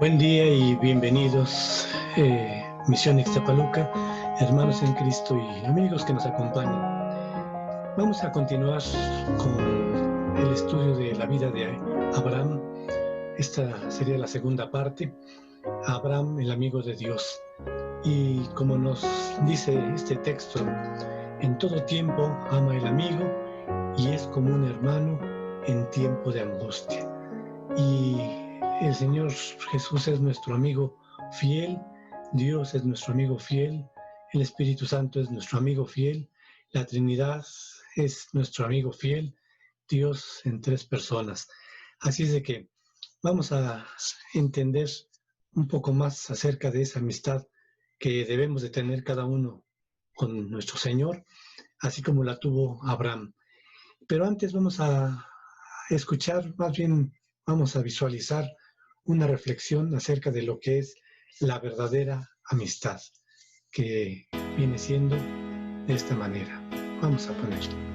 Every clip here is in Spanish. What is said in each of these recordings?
Buen día y bienvenidos, Misión Ixtapaluca, hermanos en Cristo y amigos que nos acompañan. Vamos a continuar con el estudio de la vida de Abraham. Esta sería la segunda parte, Abraham, el amigo de Dios. Y como nos dice este texto, en todo tiempo ama el amigo y es como un hermano en tiempo de angustia. Y el Señor Jesús es nuestro amigo fiel, Dios es nuestro amigo fiel, el Espíritu Santo es nuestro amigo fiel, la Trinidad es nuestro amigo fiel, Dios en tres personas. Así es de que vamos a entender un poco más acerca de esa amistad que debemos de tener cada uno con nuestro Señor, así como la tuvo Abraham. Pero antes vamos a escuchar, más bien vamos a visualizar una reflexión acerca de lo que es la verdadera amistad, que viene siendo de esta manera. Vamos a ponerlo.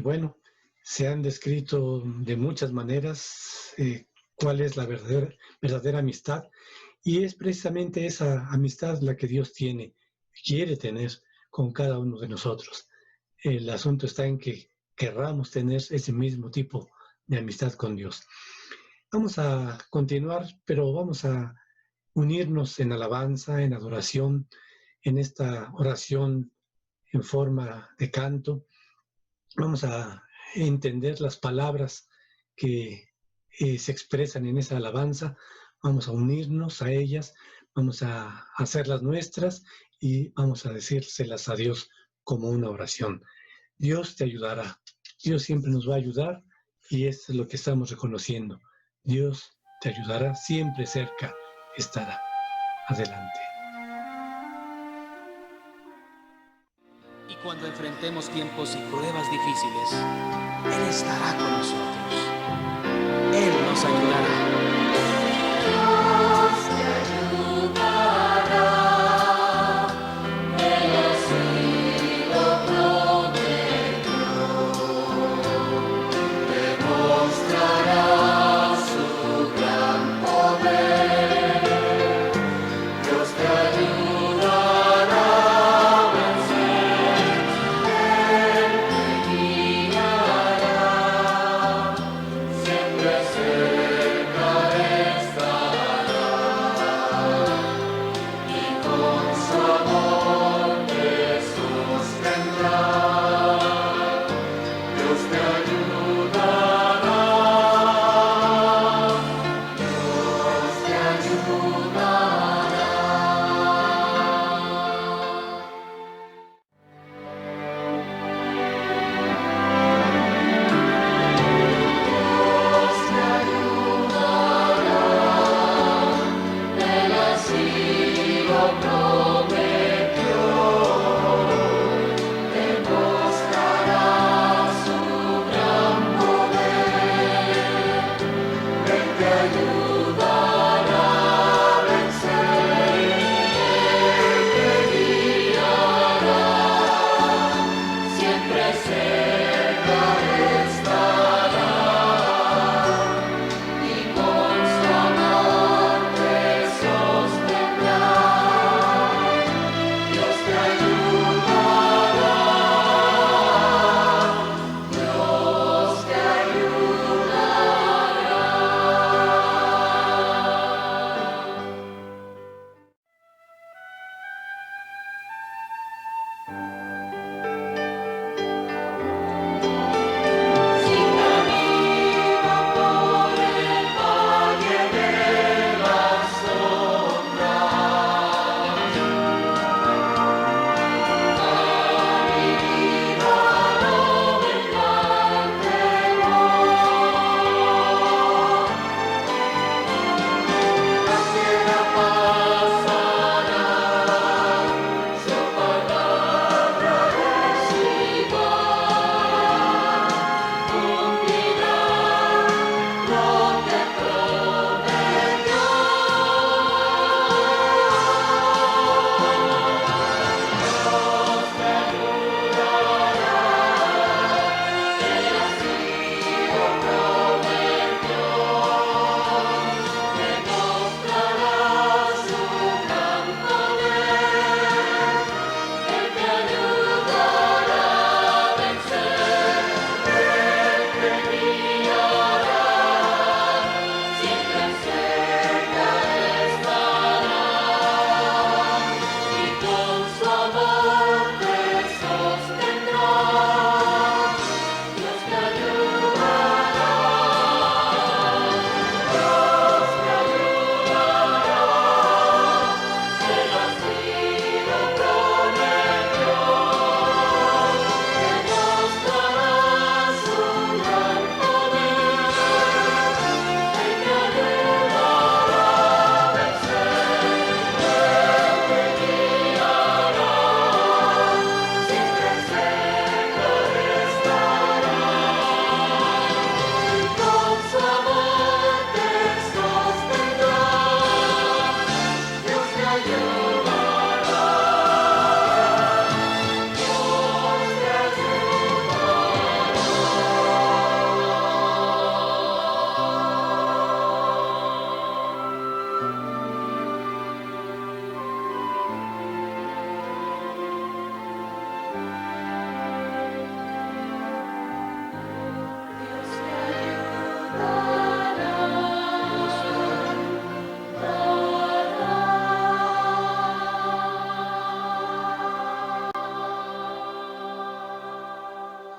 bueno, se han descrito de muchas maneras cuál es la verdadera amistad, y es precisamente esa amistad la que Dios quiere tener con cada uno de nosotros. El asunto está en que querramos tener ese mismo tipo de amistad con Dios. Vamos a continuar, pero vamos a unirnos en alabanza, en adoración, en esta oración en forma de canto. Vamos a entender las palabras que se expresan en esa alabanza. Vamos a unirnos a ellas, vamos a hacerlas nuestras y vamos a decírselas a Dios como una oración. Dios te ayudará. Dios siempre nos va a ayudar y eso es lo que estamos reconociendo. Dios te ayudará, siempre cerca estará. Adelante. Y cuando enfrentemos tiempos y pruebas difíciles, Él estará con nosotros. Él nos ayudará. Dios te ayudará, Él así lo prometió. Demostrará su gran poder. Dios te ayudará a vencer. Él te guiará, siempre cerca estará, y con su amor te sostendrá. Dios te ayudará, Dios te ayudará. Dios te ayudará, Él así lo prometió. Demostrará su gran poder. Él te ayudará a vencer. Él te guiará, siempre cerca estará, y con su amor te sostendrá.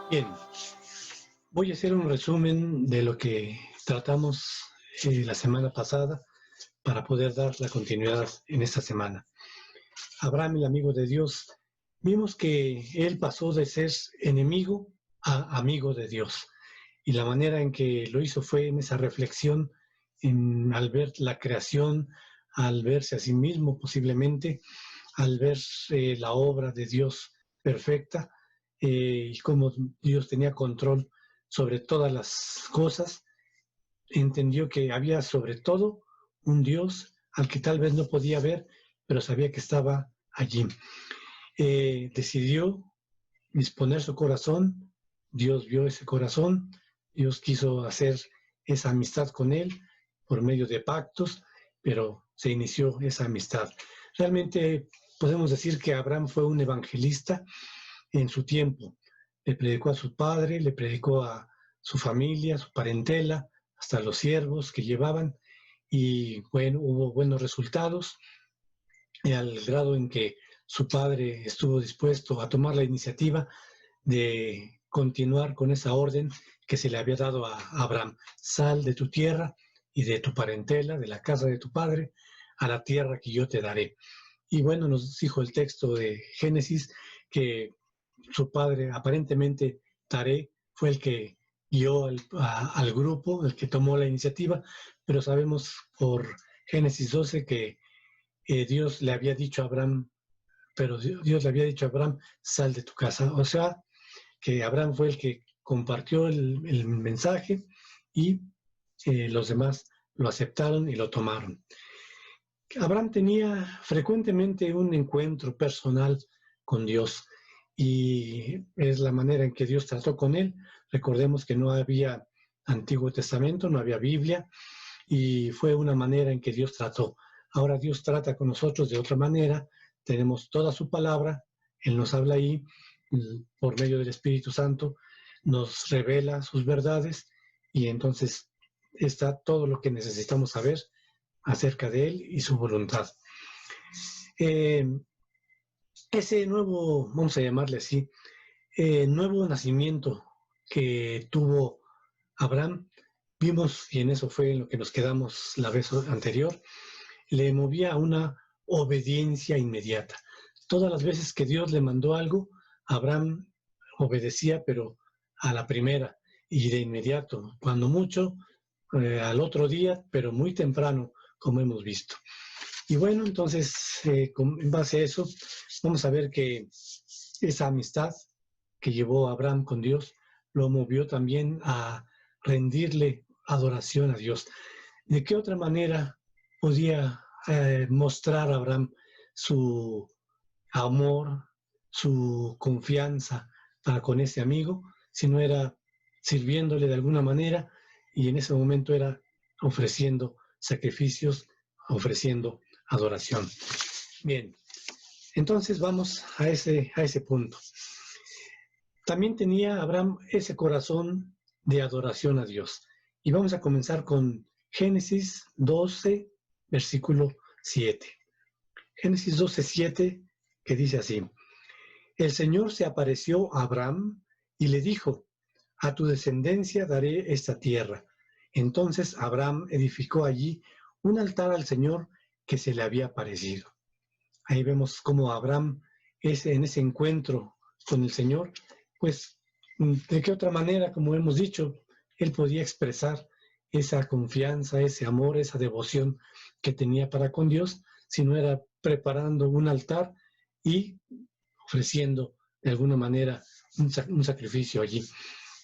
Bien, voy a hacer un resumen de lo que tratamos la semana pasada para poder dar la continuidad en esta semana. Abraham, el amigo de Dios, vimos que él pasó de ser enemigo a amigo de Dios. Y la manera en que lo hizo fue en esa reflexión, al ver la creación, al verse a sí mismo posiblemente, al ver la obra de Dios perfecta, y cómo Dios tenía control sobre todas las cosas, entendió que había sobre todo un Dios al que tal vez no podía ver, pero sabía que estaba allí. Decidió disponer su corazón, Dios vio ese corazón, Dios quiso hacer esa amistad con él por medio de pactos, pero se inició esa amistad. Realmente podemos decir que Abraham fue un evangelista en su tiempo. Le predicó a su padre, le predicó a su familia, a su parentela, hasta a los siervos que llevaban, y bueno, hubo buenos resultados, al grado en que su padre estuvo dispuesto a tomar la iniciativa de continuar con esa orden que se le había dado a Abraham. Sal de tu tierra y de tu parentela, de la casa de tu padre, a la tierra que yo te daré. Y bueno, nos dijo el texto de Génesis que su padre, aparentemente Taré, fue el que guió al grupo, el que tomó la iniciativa, pero sabemos por Génesis 12 que Dios le había dicho a Abraham, pero Dios le había dicho a Abraham, sal de tu casa. O sea, que Abraham fue el que compartió el mensaje y los demás lo aceptaron y lo tomaron. Abraham tenía frecuentemente un encuentro personal con Dios y es la manera en que Dios trató con él. Recordemos que no había Antiguo Testamento, no había Biblia y fue una manera en que Dios trató. Ahora Dios trata con nosotros de otra manera, tenemos toda su palabra, Él nos habla ahí por medio del Espíritu Santo, nos revela sus verdades y entonces está todo lo que necesitamos saber acerca de Él y su voluntad. Ese nuevo, vamos a llamarle así, nuevo nacimiento que tuvo Abraham, vimos, y en eso fue en lo que nos quedamos la vez anterior, le movía a una obediencia inmediata. Todas las veces que Dios le mandó algo, Abraham obedecía, pero a la primera y de inmediato, cuando mucho, al otro día, pero muy temprano, como hemos visto. Y bueno, entonces, en base a eso, vamos a ver que esa amistad que llevó a Abraham con Dios lo movió también a rendirle adoración a Dios. ¿De qué otra manera podía mostrar a Abraham su amor, su confianza para con ese amigo, si no era sirviéndole de alguna manera y en ese momento era ofreciendo sacrificios, ofreciendo adoración? Bien, entonces vamos a ese punto. También tenía Abraham ese corazón de adoración a Dios. Y vamos a comenzar con Génesis 12, versículo 7. Génesis 12, 7, que dice así: El Señor se apareció a Abraham y le dijo, a tu descendencia daré esta tierra. Entonces Abraham edificó allí un altar al Señor que se le había aparecido. Ahí vemos cómo Abraham, en ese encuentro con el Señor, pues, ¿de qué otra manera, como hemos dicho, él podía expresar esa confianza, ese amor, esa devoción que tenía para con Dios, si no era preparando un altar y ofreciendo de alguna manera un sacrificio allí?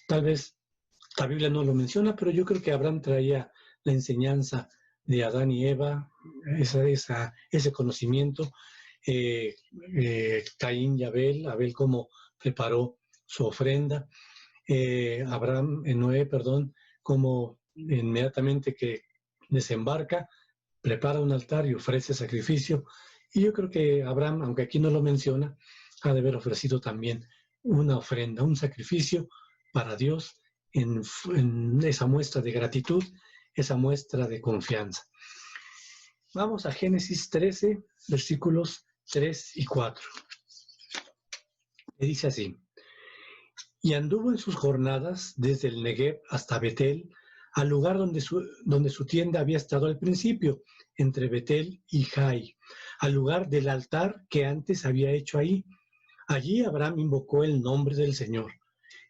Tal vez la Biblia no lo menciona, pero yo creo que Abraham traía la enseñanza de Adán y Eva, ese conocimiento, Caín y Abel cómo preparó su ofrenda, Noé, como inmediatamente que desembarca, prepara un altar y ofrece sacrificio. Y yo creo que Abraham, aunque aquí no lo menciona, ha de haber ofrecido también una ofrenda, un sacrificio para Dios en esa muestra de gratitud, esa muestra de confianza. Vamos a Génesis 13, versículos 3 y 4. Le dice así: Y anduvo en sus jornadas desde el Negev hasta Betel, al lugar donde su tienda había estado al principio, entre Betel y Jai, al lugar del altar que antes había hecho ahí. Allí Abraham invocó el nombre del Señor.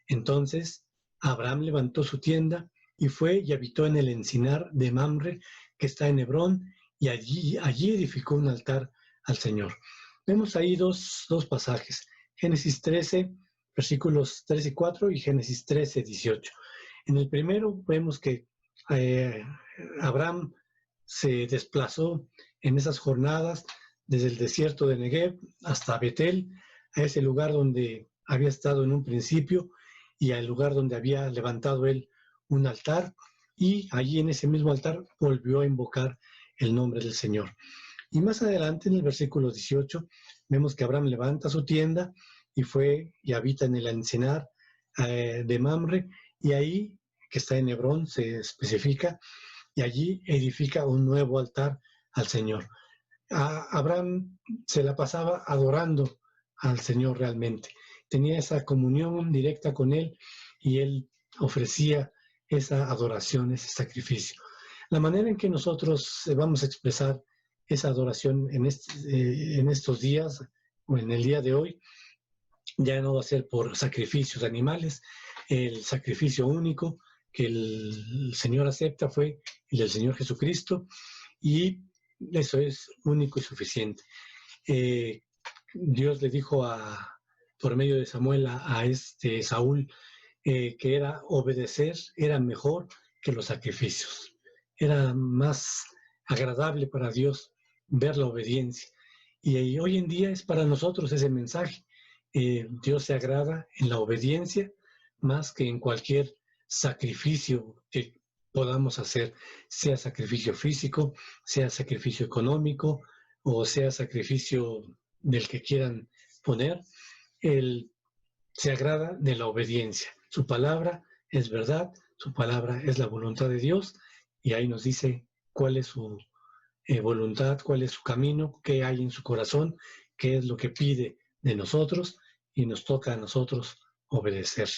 Entonces Abraham levantó su tienda y fue y habitó en el encinar de Mamre, que está en Hebrón, y allí edificó un altar al Señor. Vemos ahí dos pasajes, Génesis 13, versículos 3 y 4, y Génesis 13, 18. En el primero vemos que Abraham se desplazó en esas jornadas desde el desierto de Negev hasta Betel, a ese lugar donde había estado en un principio y al lugar donde había levantado él un altar, y allí en ese mismo altar volvió a invocar el nombre del Señor. Y más adelante, en el versículo 18, vemos que Abraham levanta su tienda y fue y habita en el encinar de Mamre, y ahí, que está en Hebrón, se especifica, y allí edifica un nuevo altar al Señor. Abraham se la pasaba adorando al Señor realmente. Tenía esa comunión directa con Él y Él ofrecía esa adoración, ese sacrificio. La manera en que nosotros vamos a expresar esa adoración en estos días o en el día de hoy, ya no va a ser por sacrificios animales. El sacrificio único que el Señor acepta fue el del Señor Jesucristo, y eso es único y suficiente. Dios le dijo por medio de Samuel a Saúl que era obedecer, era mejor que los sacrificios. Era más agradable para Dios ver la obediencia. Y hoy en día es para nosotros ese mensaje. Dios se agrada en la obediencia más que en cualquier sacrificio que podamos hacer, sea sacrificio físico, sea sacrificio económico o sea sacrificio del que quieran poner. Él se agrada de la obediencia. Su palabra es verdad, su palabra es la voluntad de Dios, y ahí nos dice cuál es su voluntad, cuál es su camino, qué hay en su corazón, qué es lo que pide de nosotros, y nos toca a nosotros obedecer.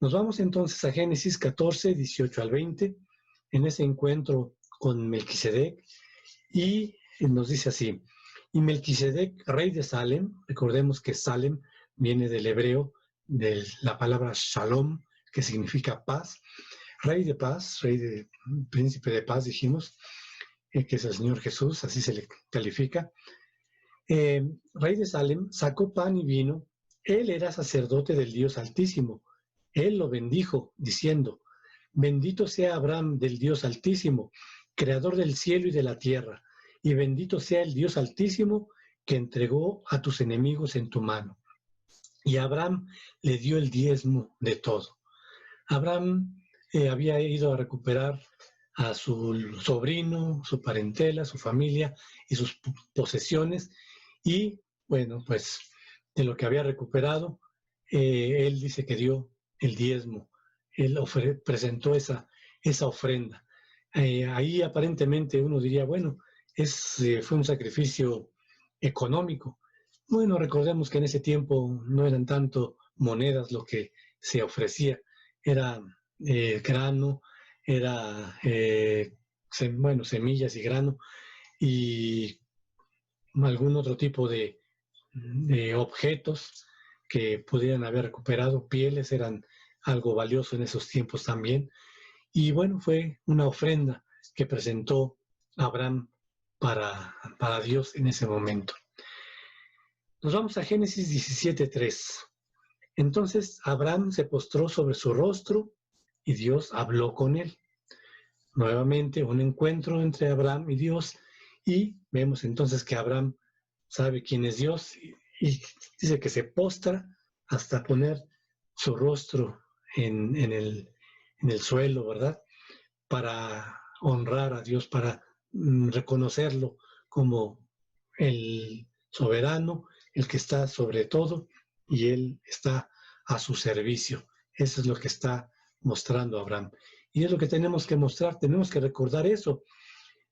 Nos vamos entonces a Génesis 14, 18 al 20, en ese encuentro con Melquisedec, y nos dice así: y Melquisedec, rey de Salem, recordemos que Salem viene del hebreo, de la palabra shalom, que significa paz, rey de paz, príncipe de paz, dijimos, que es el Señor Jesús, así se le califica. Rey de Salem sacó pan y vino. Él era sacerdote del Dios Altísimo. Él lo bendijo, diciendo: bendito sea Abraham del Dios Altísimo, creador del cielo y de la tierra, y bendito sea el Dios Altísimo, que entregó a tus enemigos en tu mano. Y Abraham le dio el diezmo de todo. Abraham había ido a recuperar a su sobrino, su parentela, su familia y sus posesiones, y bueno, pues de lo que había recuperado, él dice que dio el diezmo. Él presentó esa ofrenda. Ahí aparentemente uno diría, bueno, fue un sacrificio económico. Bueno, recordemos que en ese tiempo no eran tanto monedas lo que se ofrecía, era grano, era semillas y grano, y algún otro tipo de objetos que pudieran haber recuperado. Pieles eran algo valioso en esos tiempos también. Y bueno, fue una ofrenda que presentó Abraham para Dios en ese momento. Nos vamos a Génesis 17:3. Entonces Abraham se postró sobre su rostro y Dios habló con él. Nuevamente un encuentro entre Abraham y Dios, y vemos entonces que Abraham sabe quién es Dios y dice que se postra hasta poner su rostro en el suelo, ¿verdad? Para honrar a Dios, para reconocerlo como el soberano, el que está sobre todo, y él está a su servicio. Eso es lo que está mostrando Abraham. Y es lo que tenemos que mostrar, tenemos que recordar eso.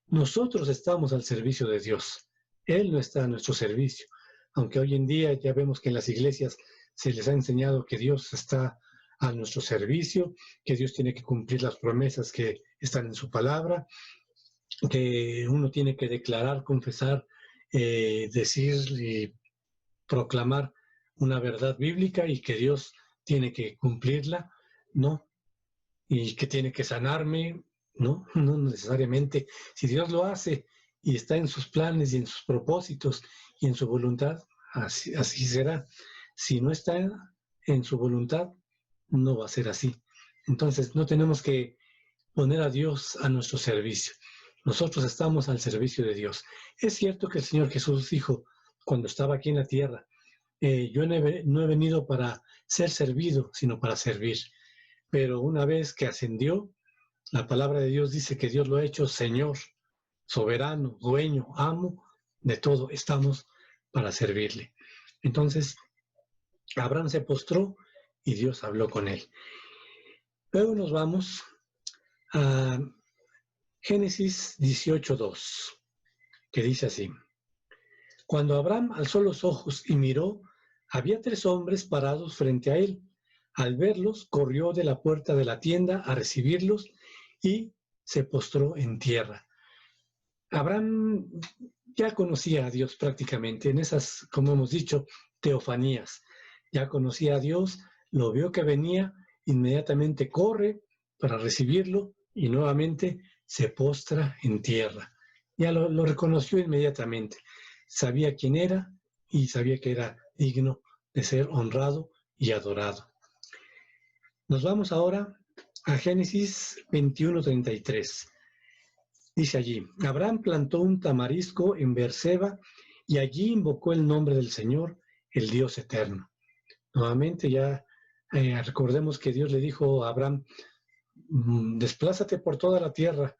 Nosotros estamos al servicio de Dios. Él no está a nuestro servicio. Aunque hoy en día ya vemos que en las iglesias se les ha enseñado que Dios está a nuestro servicio, que Dios tiene que cumplir las promesas que están en su palabra, que uno tiene que declarar, confesar, decir y proclamar una verdad bíblica y que Dios tiene que cumplirla, ¿no? Y que tiene que sanarme, ¿no? No necesariamente. Si Dios lo hace y está en sus planes y en sus propósitos y en su voluntad, así será. Si no está en su voluntad, no va a ser así. Entonces, no tenemos que poner a Dios a nuestro servicio. Nosotros estamos al servicio de Dios. Es cierto que el Señor Jesús dijo, cuando estaba aquí en la tierra, yo no he venido para ser servido, sino para servir. Pero una vez que ascendió, la palabra de Dios dice que Dios lo ha hecho Señor, soberano, dueño, amo de todo. Estamos para servirle. Entonces, Abraham se postró y Dios habló con él. Luego nos vamos a Génesis 18:2, que dice así: Cuando Abraham alzó los ojos y miró, había 3 hombres parados frente a él. Al verlos, corrió de la puerta de la tienda a recibirlos y se postró en tierra. Abraham ya conocía a Dios prácticamente en esas, como hemos dicho, teofanías. Ya conocía a Dios, lo vio que venía, inmediatamente corre para recibirlo y nuevamente se postra en tierra. Ya lo reconoció inmediatamente. Sabía quién era y sabía que era digno de ser honrado y adorado. Nos vamos ahora a Génesis 21:33. Dice allí: Abraham plantó un tamarisco en Beerseba y allí invocó el nombre del Señor, el Dios eterno. Nuevamente ya recordemos que Dios le dijo a Abraham: desplázate por toda la tierra,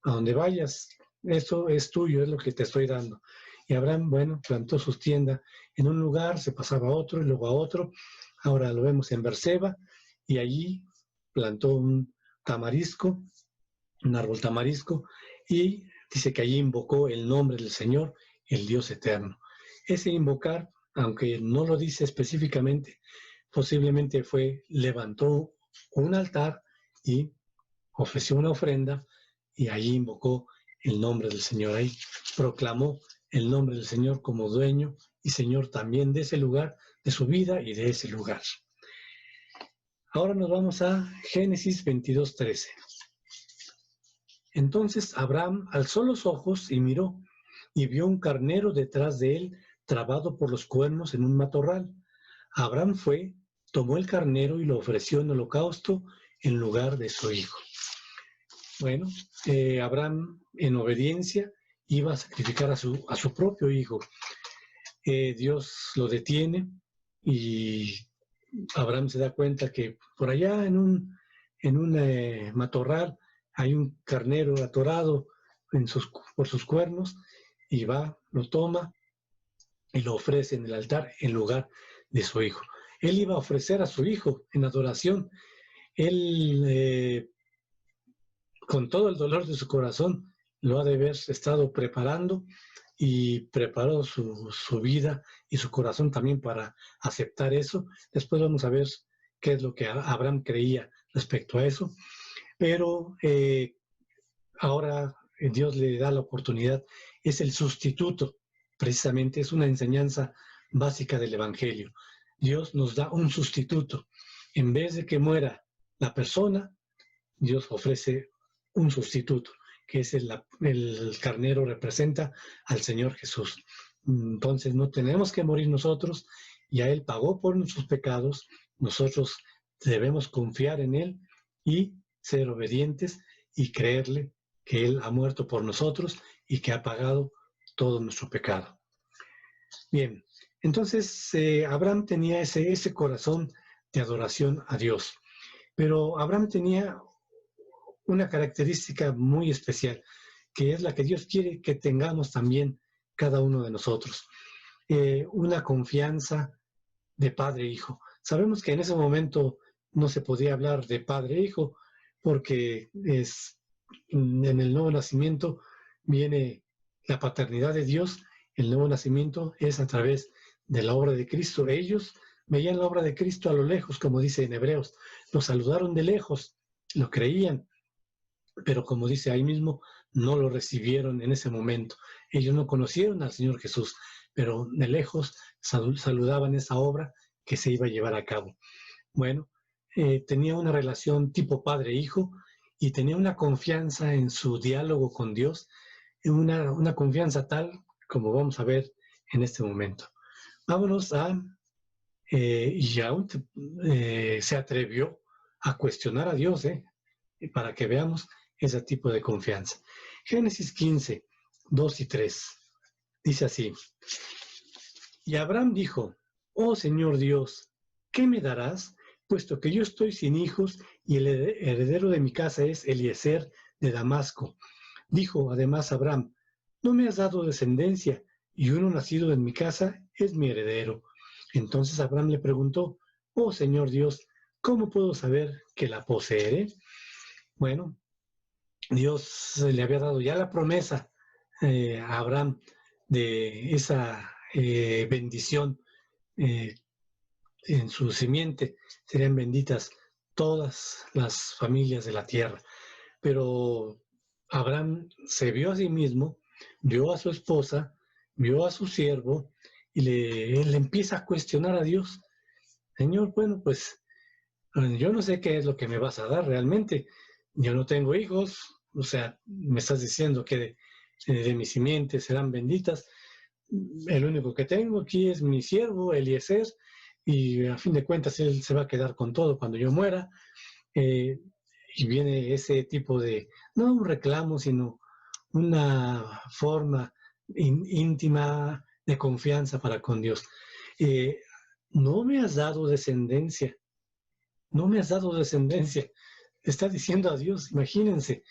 a donde vayas, eso es tuyo, es lo que te estoy dando. Y Abraham, bueno, plantó sus tiendas en un lugar, se pasaba a otro y luego a otro. Ahora lo vemos en Beerseba y allí plantó un tamarisco, un árbol tamarisco, y dice que allí invocó el nombre del Señor, el Dios eterno. Ese invocar, aunque no lo dice específicamente, posiblemente levantó un altar y ofreció una ofrenda y allí invocó el nombre del Señor. Ahí proclamó el nombre del Señor como dueño y Señor también de ese lugar, de su vida y de ese lugar. Ahora nos vamos a Génesis 22:13. Entonces Abraham alzó los ojos y miró, y vio un carnero detrás de él, trabado por los cuernos en un matorral. Abraham fue, tomó el carnero y lo ofreció en holocausto en lugar de su hijo. Bueno, Abraham, en obediencia, iba a sacrificar a su propio hijo. Dios lo detiene y Abraham se da cuenta que por allá en un matorral hay un carnero atorado por sus cuernos, y va, lo toma y lo ofrece en el altar en lugar de su hijo. Él iba a ofrecer a su hijo en adoración. Él, con todo el dolor de su corazón, lo ha de haber estado preparando y preparó su vida y su corazón también para aceptar eso. Después vamos a ver qué es lo que Abraham creía respecto a eso. Pero ahora Dios le da la oportunidad, es el sustituto, precisamente es una enseñanza básica del Evangelio. Dios nos da un sustituto. En vez de que muera la persona, Dios ofrece un sustituto, que es el carnero, representa al Señor Jesús. Entonces no tenemos que morir nosotros, ya Él pagó por nuestros pecados, nosotros debemos confiar en Él y ser obedientes y creerle que Él ha muerto por nosotros y que ha pagado todo nuestro pecado. Bien, entonces Abraham tenía ese corazón de adoración a Dios, pero Abraham tenía una característica muy especial, que es la que Dios quiere que tengamos también cada uno de nosotros, una confianza de padre e hijo. Sabemos que en ese momento no se podía hablar de padre e hijo, porque en el nuevo nacimiento viene la paternidad de Dios. El nuevo nacimiento es a través de la obra de Cristo. Ellos veían la obra de Cristo a lo lejos, como dice en Hebreos, lo saludaron de lejos, lo creían, pero como dice ahí mismo, no lo recibieron en ese momento. Ellos no conocieron al Señor Jesús, pero de lejos saludaban esa obra que se iba a llevar a cabo. Bueno, tenía una relación tipo padre-hijo y tenía una confianza en su diálogo con Dios, una confianza tal como vamos a ver en este momento. Vámonos a... y aún se atrevió a cuestionar a Dios, para que veamos ese tipo de confianza. Génesis 15, 2 y 3, dice así: y Abraham dijo, oh Señor Dios, ¿qué me darás? Puesto que yo estoy sin hijos y el heredero de mi casa es Eliezer de Damasco. Dijo además Abraham, no me has dado descendencia, y uno nacido en mi casa es mi heredero. Entonces Abraham le preguntó, oh Señor Dios, ¿cómo puedo saber que la poseeré? Bueno, Dios le había dado ya la promesa a Abraham de esa bendición. En su simiente serían benditas todas las familias de la tierra. Pero Abraham se vio a sí mismo, vio a su esposa, vio a su siervo, y él empieza a cuestionar a Dios. Señor, bueno, pues yo no sé qué es lo que me vas a dar realmente. Yo no tengo hijos, o sea, me estás diciendo que de mi simiente serán benditas. El único que tengo aquí es mi siervo, Eliezer, y a fin de cuentas él se va a quedar con todo cuando yo muera. Y viene ese tipo de, no un reclamo, sino una forma íntima de confianza para con Dios. No me has dado descendencia, no me has dado descendencia. Está diciendo a Dios, imagínense,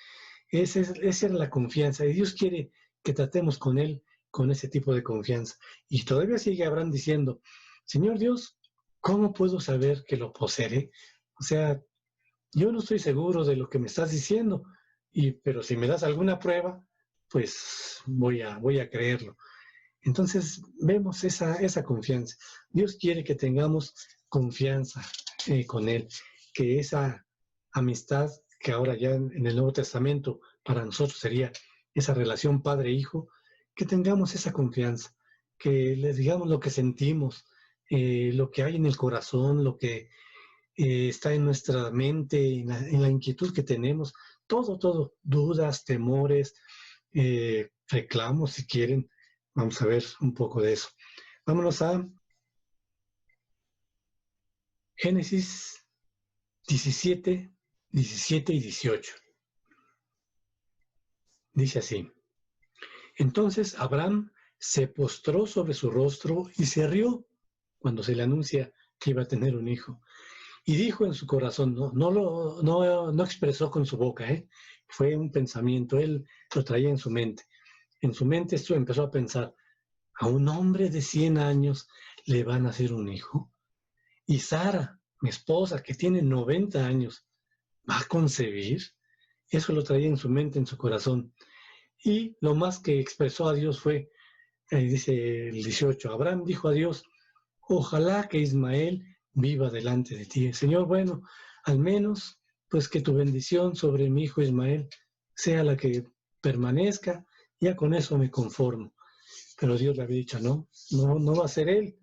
esa era la confianza. Y Dios quiere que tratemos con Él con ese tipo de confianza. Y todavía sigue Abraham diciendo, Señor Dios, ¿cómo puedo saber que lo poseeré? O sea, yo no estoy seguro de lo que me estás diciendo, pero si me das alguna prueba, pues voy a creerlo. Entonces vemos esa confianza. Dios quiere que tengamos confianza con Él, que esa amistad que ahora ya en el Nuevo Testamento para nosotros sería esa relación padre-hijo, que tengamos esa confianza, que les digamos lo que sentimos, lo que hay en el corazón, lo que está en nuestra mente, en la inquietud que tenemos, todo, dudas, temores, reclamos si quieren. Vamos a ver un poco de eso. Vámonos a Génesis 17, 17 y 18. Dice así: entonces Abraham se postró sobre su rostro y se rió cuando se le anuncia que iba a tener un hijo. Y dijo en su corazón, no expresó con su boca, fue un pensamiento, él lo traía en su mente. En su mente esto empezó a pensar, a un hombre de 100 años le van a hacer un hijo. Y Sara, mi esposa, que tiene 90 años, ¿va a concebir? Eso lo traía en su mente, en su corazón. Y lo más que expresó a Dios fue, dice el 18, Abraham dijo a Dios, ojalá que Ismael viva delante de ti. Señor, bueno, al menos, pues que tu bendición sobre mi hijo Ismael sea la que permanezca, ya con eso me conformo. Pero Dios le había dicho, no va a ser él,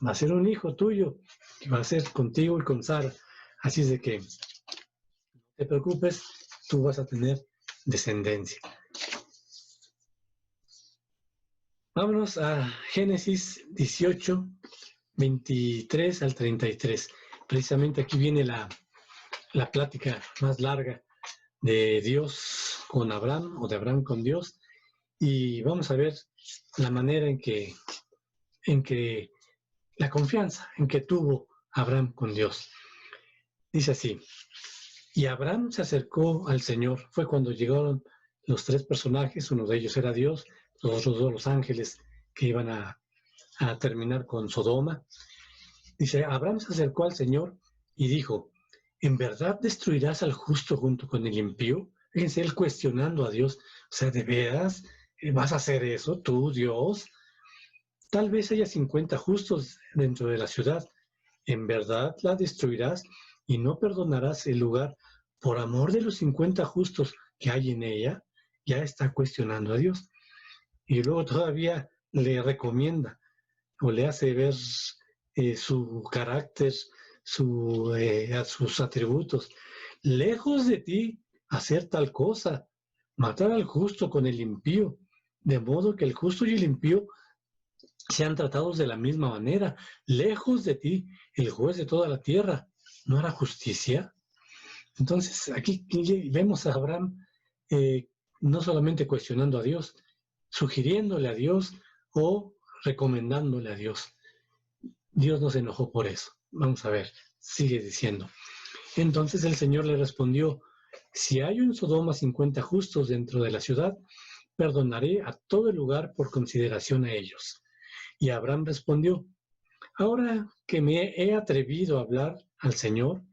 va a ser un hijo tuyo, que va a ser contigo y con Sara. Así es de que no te preocupes, tú vas a tener descendencia. Vámonos a Génesis 18, 23 al 33. Precisamente aquí viene la plática más larga de Dios con Abraham, o de Abraham con Dios, y vamos a ver la manera en que la confianza en que tuvo Abraham con Dios. Dice así: y Abraham se acercó al Señor. Fue cuando llegaron los tres personajes, uno de ellos era Dios, los otros dos los ángeles que iban a terminar con Sodoma. Dice, Abraham se acercó al Señor y dijo, ¿en verdad destruirás al justo junto con el impío? Fíjense, él cuestionando a Dios, o sea, ¿de veras vas a hacer eso tú, Dios? Tal vez haya 50 justos dentro de la ciudad, en verdad la destruirás y no perdonarás el lugar por amor de los 50 justos que hay en ella. Ya está cuestionando a Dios. Y luego todavía le recomienda o le hace ver su carácter, sus atributos. Lejos de ti hacer tal cosa, matar al justo con el impío, de modo que el justo y el impío sean tratados de la misma manera. Lejos de ti, el juez de toda la tierra, ¿no hará justicia? Entonces, aquí vemos a Abraham no solamente cuestionando a Dios, sugiriéndole a Dios o recomendándole a Dios. Dios no se enojó por eso. Vamos a ver, sigue diciendo. Entonces el Señor le respondió, si hay en Sodoma 50 justos dentro de la ciudad, perdonaré a todo el lugar por consideración a ellos. Y Abraham respondió, ahora que me he atrevido a hablar al Señor,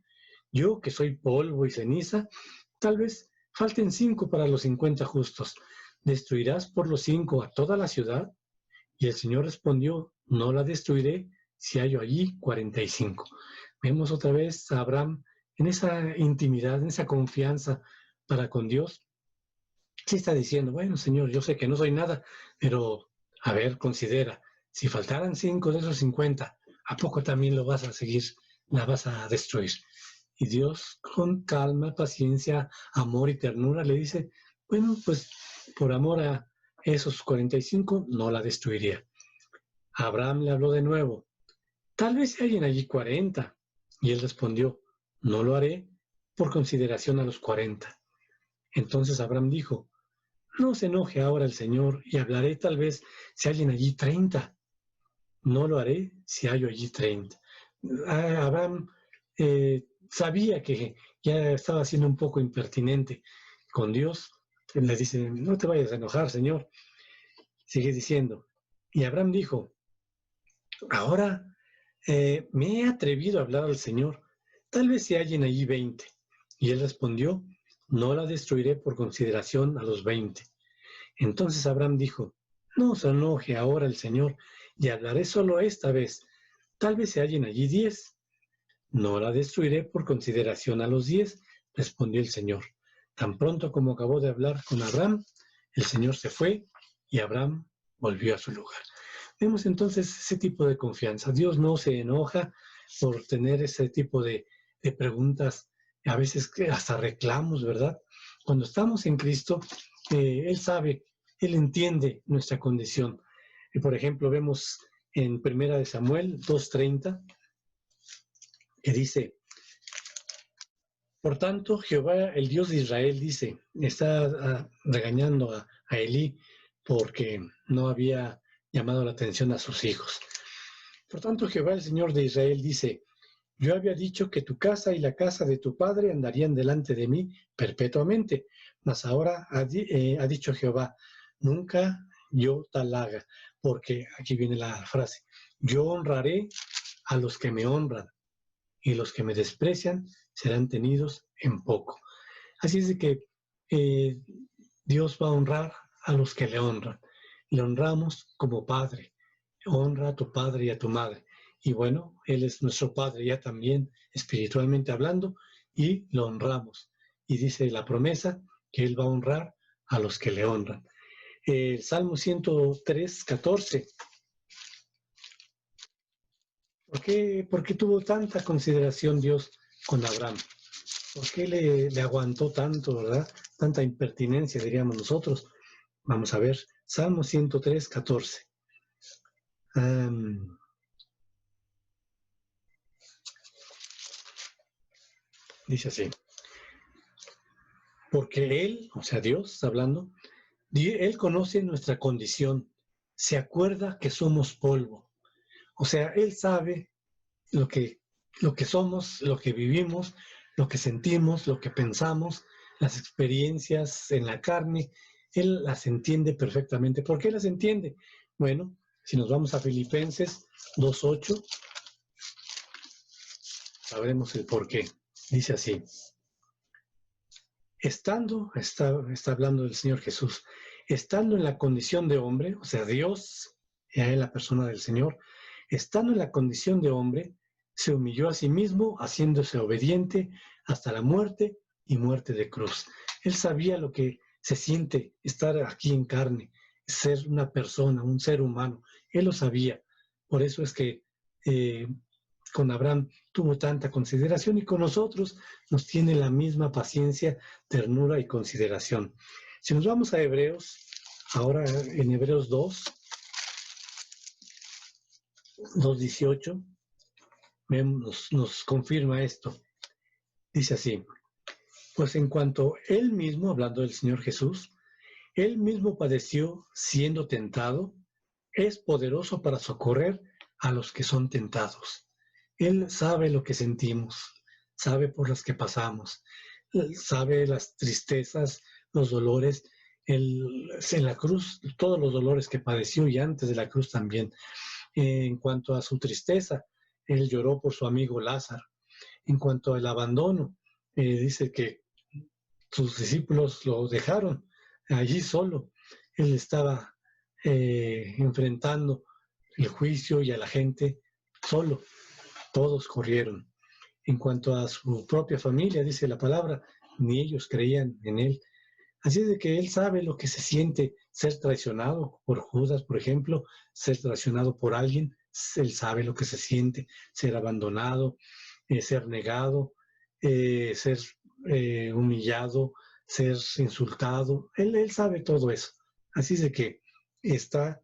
yo que soy polvo y ceniza, tal vez falten 5 para los 50 justos. ¿Destruirás por los 5 a toda la ciudad? Y el Señor respondió, no la destruiré si hallo allí 45. Vemos otra vez a Abraham en esa intimidad, en esa confianza para con Dios. Sí está diciendo, bueno, Señor, yo sé que no soy nada, pero, a ver, considera, si faltaran 5 de esos 50, ¿a poco también lo vas a seguir, la vas a destruir? Y Dios, con calma, paciencia, amor y ternura, le dice, bueno, pues por amor a esos 45, no la destruiría. Abraham le habló de nuevo, tal vez se hallen allí 40. Y él respondió, no lo haré por consideración a los 40. Entonces Abraham dijo, no se enoje ahora el Señor y hablaré tal vez se hallen allí 30. No lo haré si hallo allí 30. Abraham sabía que ya estaba siendo un poco impertinente con Dios. Él le dice, no te vayas a enojar, Señor. Sigue diciendo, y Abraham dijo, ahora me he atrevido a hablar al Señor, tal vez se hallen allí 20. Y él respondió, no la destruiré por consideración a los 20. Entonces Abraham dijo, no se enoje ahora el Señor, y hablaré solo esta vez, tal vez se hallen allí 10. No la destruiré por consideración a los 10, respondió el Señor. Tan pronto como acabó de hablar con Abraham, el Señor se fue y Abraham volvió a su lugar. Vemos entonces ese tipo de confianza. Dios no se enoja por tener ese tipo de preguntas, a veces hasta reclamos, ¿verdad? Cuando estamos en Cristo, Él sabe, Él entiende nuestra condición. Por ejemplo, vemos en 1 Samuel 2:30, que dice, por tanto, Jehová, el Dios de Israel, dice, está regañando a Elí porque no había llamado la atención a sus hijos. Por tanto, Jehová, el Señor de Israel, dice, yo había dicho que tu casa y la casa de tu padre andarían delante de mí perpetuamente, mas ahora ha dicho Jehová, nunca yo tal haga, porque aquí viene la frase, yo honraré a los que me honran, y los que me desprecian serán tenidos en poco. Así es de que Dios va a honrar a los que le honran. Le honramos como Padre. Honra a tu padre y a tu madre. Y bueno, Él es nuestro Padre ya también, espiritualmente hablando, y lo honramos. Y dice la promesa que Él va a honrar a los que le honran. El Salmo 103:14. ¿Por qué tuvo tanta consideración Dios con Abraham? ¿Por qué le aguantó tanto, verdad? Tanta impertinencia, diríamos nosotros. Vamos a ver, Salmo 103:14. Dice así, porque Él, o sea Dios está hablando, Él conoce nuestra condición, se acuerda que somos polvo. O sea, Él sabe lo que somos, lo que vivimos, lo que sentimos, lo que pensamos, las experiencias en la carne. Él las entiende perfectamente. ¿Por qué las entiende? Bueno, si nos vamos a Filipenses 2:8, sabremos el por qué. Dice así, está hablando del Señor Jesús, estando en la condición de hombre, o sea, Dios, y a Él la persona del Señor, estando en la condición de hombre, se humilló a sí mismo, haciéndose obediente hasta la muerte y muerte de cruz. Él sabía lo que se siente estar aquí en carne, ser una persona, un ser humano. Él lo sabía. Por eso es que con Abraham tuvo tanta consideración y con nosotros nos tiene la misma paciencia, ternura y consideración. Si nos vamos a Hebreos, ahora en Hebreos 2:18, nos confirma esto. Dice así: pues en cuanto él mismo, hablando del Señor Jesús, él mismo padeció siendo tentado, es poderoso para socorrer a los que son tentados. Él sabe lo que sentimos, sabe por las que pasamos, sabe las tristezas, los dolores, en la cruz, todos los dolores que padeció y antes de la cruz también. En cuanto a su tristeza, él lloró por su amigo Lázaro. En cuanto al abandono, dice que sus discípulos lo dejaron allí solo. Él estaba enfrentando el juicio y a la gente solo. Todos corrieron. En cuanto a su propia familia, dice la palabra, ni ellos creían en él. Así de que él sabe lo que se siente ser traicionado por Judas, por ejemplo, ser traicionado por alguien. Él sabe lo que se siente ser abandonado, ser negado, ser humillado, ser insultado. Él sabe todo eso. Así de que está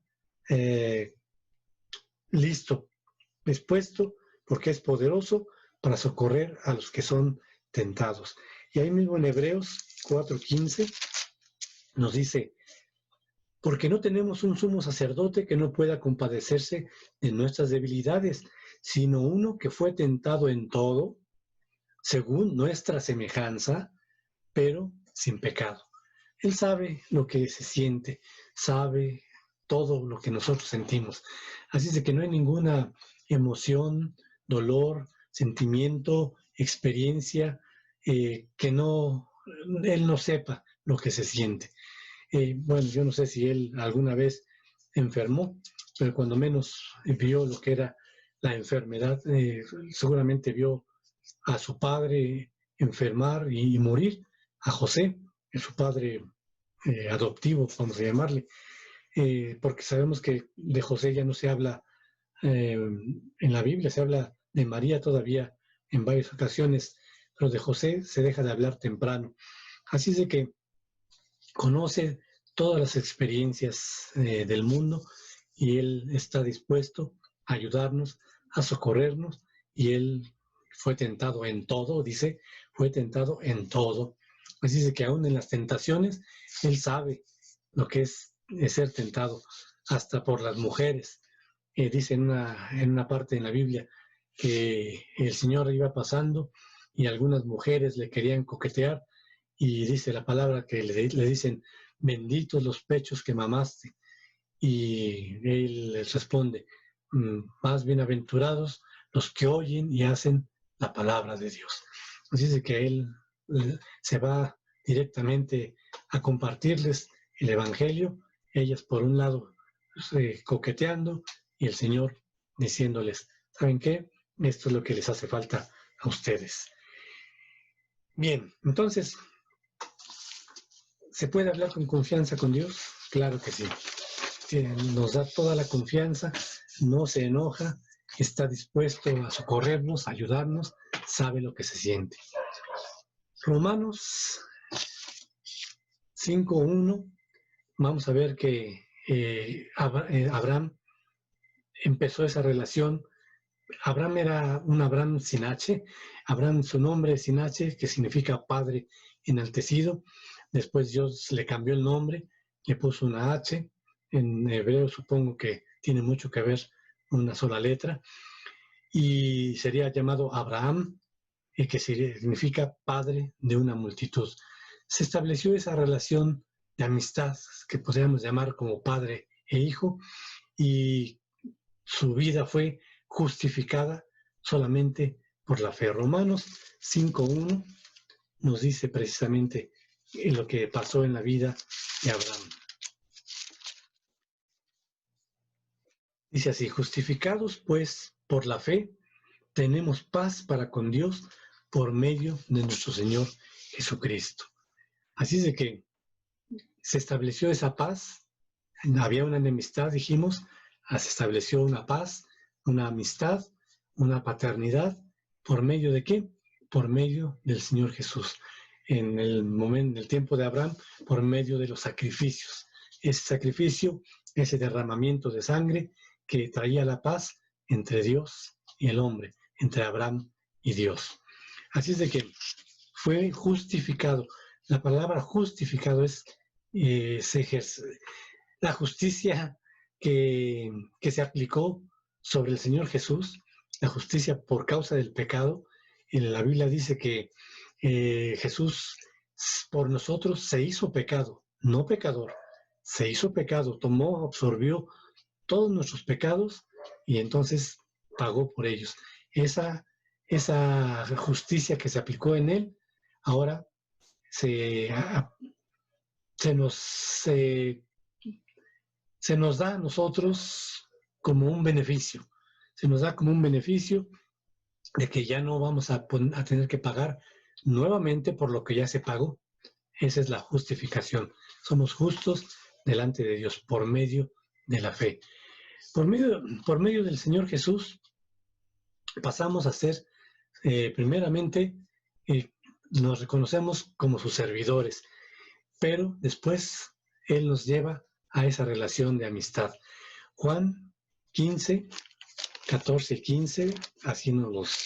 listo, dispuesto, porque es poderoso para socorrer a los que son tentados. Y ahí mismo en Hebreos 4:15 nos dice: porque no tenemos un sumo sacerdote que no pueda compadecerse de nuestras debilidades, sino uno que fue tentado en todo, según nuestra semejanza, pero sin pecado. Él sabe lo que se siente, sabe todo lo que nosotros sentimos. Así es de que no hay ninguna emoción, dolor, sentimiento, experiencia que él no sepa lo que se siente. Bueno, yo no sé si él alguna vez enfermó, pero cuando menos vio lo que era la enfermedad, seguramente vio a su padre enfermar y morir, a José, su padre adoptivo, vamos a llamarle, porque sabemos que de José ya no se habla en la Biblia, se habla de María todavía en varias ocasiones, pero de José se deja de hablar temprano. Así es de que conoce todas las experiencias del mundo y él está dispuesto a ayudarnos, a socorrernos, y él fue tentado en todo, dice, fue tentado en todo. Así es que aún en las tentaciones, él sabe lo que es ser tentado, hasta por las mujeres. Dice en una parte en la Biblia que el Señor iba pasando y algunas mujeres le querían coquetear, y dice la palabra que le dicen: benditos los pechos que mamaste. Y él les responde: más bienaventurados los que oyen y hacen la palabra de Dios. Así es que él se va directamente a compartirles el Evangelio, ellas por un lado coqueteando y el Señor diciéndoles: ¿saben qué? Esto es lo que les hace falta a ustedes. Bien, entonces, ¿se puede hablar con confianza con Dios? Claro que sí. Nos da toda la confianza, no se enoja, está dispuesto a socorrernos, a ayudarnos, sabe lo que se siente. Romanos 5:1, vamos a ver que Abraham empezó esa relación. Abraham era un Abraham sin H. Abraham, su nombre es sin H, que significa padre enaltecido. Después Dios le cambió el nombre, le puso una H. En hebreo supongo que tiene mucho que ver una sola letra. Y sería llamado Abraham, que significa padre de una multitud. Se estableció esa relación de amistad que podríamos llamar como padre e hijo, y su vida fue justificada solamente por la fe. Romanos 5:1 nos dice precisamente lo que pasó en la vida de Abraham. Dice así: justificados pues por la fe, tenemos paz para con Dios por medio de nuestro Señor Jesucristo. Así es de que se estableció esa paz, había una enemistad, dijimos, se estableció una paz, una amistad, una paternidad, ¿por medio de qué? Por medio del Señor Jesús. En el tiempo de Abraham, por medio de los sacrificios. Ese sacrificio, ese derramamiento de sangre que traía la paz entre Dios y el hombre, entre Abraham y Dios. Así es de que fue justificado. La palabra justificado es la justicia que se aplicó sobre el Señor Jesús, la justicia por causa del pecado. En la Biblia dice que Jesús por nosotros se hizo pecado, no pecador, se hizo pecado, tomó, absorbió todos nuestros pecados y entonces pagó por ellos. Esa justicia que se aplicó en él, ahora se nos da a nosotros como un beneficio. Se nos da como un beneficio de que ya no vamos a tener que pagar nuevamente por lo que ya se pagó. Esa es la justificación. Somos justos delante de Dios por medio de la fe. Por medio del Señor Jesús pasamos a ser, primeramente, nos reconocemos como sus servidores, pero después Él nos lleva a esa relación de amistad. Juan 15, 14 y 15, así nos los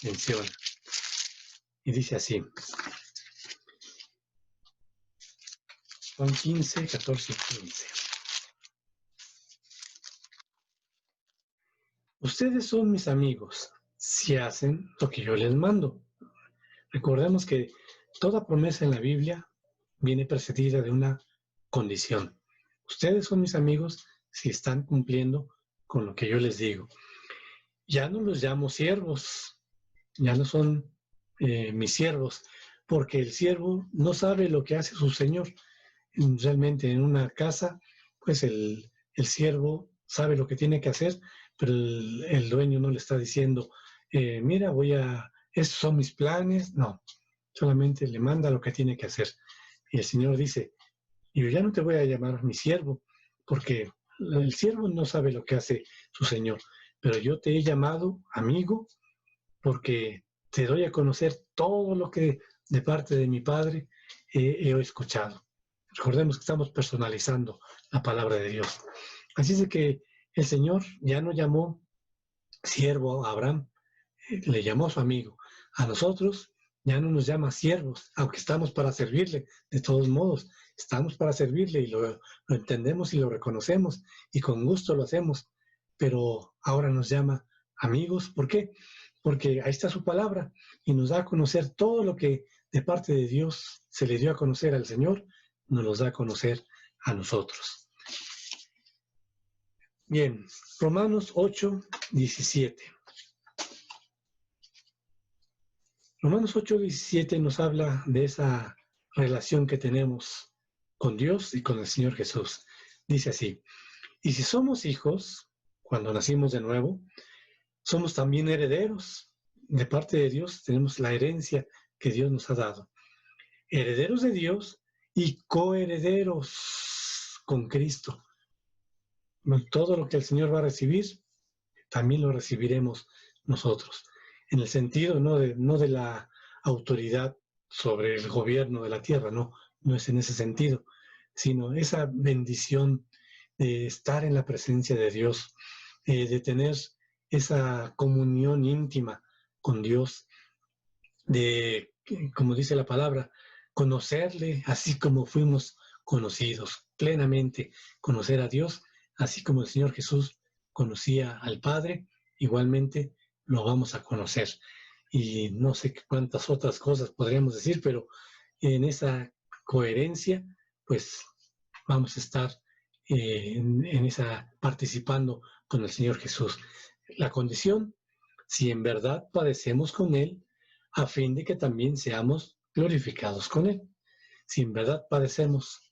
menciona. Y dice así. Juan 15, 14 y 15. Ustedes son mis amigos si hacen lo que yo les mando. Recordemos que toda promesa en la Biblia viene precedida de una condición. Ustedes son mis amigos si están cumpliendo con lo que yo les digo. Ya no los llamo siervos, ya no son mis siervos, porque el siervo no sabe lo que hace su señor. Realmente en una casa, pues el siervo sabe lo que tiene que hacer, pero el dueño no le está diciendo, mira, estos son mis planes. No, solamente le manda lo que tiene que hacer. Y el Señor dice, yo ya no te voy a llamar mi siervo, porque el siervo no sabe lo que hace su Señor, pero yo te he llamado amigo, porque te doy a conocer todo lo que de parte de mi Padre he escuchado. Recordemos que estamos personalizando la palabra de Dios. Así es de que el Señor ya no llamó siervo a Abraham, le llamó su amigo. A nosotros ya no nos llama siervos, aunque estamos para servirle. De todos modos, estamos para servirle y lo entendemos y lo reconocemos y con gusto lo hacemos. Pero ahora nos llama amigos. ¿Por qué? Porque ahí está su palabra y nos da a conocer todo lo que de parte de Dios se le dio a conocer al Señor, nos los da a conocer a nosotros. Bien, Romanos 8, 17. Romanos 8, 17 nos habla de esa relación que tenemos con Dios y con el Señor Jesús. Dice así, y si somos hijos, cuando nacimos de nuevo, somos también herederos. De parte de Dios tenemos la herencia que Dios nos ha dado. Herederos de Dios y coherederos con Cristo. Todo lo que el Señor va a recibir, también lo recibiremos nosotros. En el sentido no de la autoridad sobre el gobierno de la tierra, no es en ese sentido, sino esa bendición de estar en la presencia de Dios, de tener esa comunión íntima con Dios, de, como dice la palabra, conocerle así como fuimos conocidos, plenamente conocer a Dios, así como el Señor Jesús conocía al Padre, igualmente lo vamos a conocer. Y no sé cuántas otras cosas podríamos decir, pero en esa coherencia, pues vamos a estar participando con el Señor Jesús. La condición, si en verdad padecemos con Él, a fin de que también seamos glorificados con Él. Si en verdad padecemos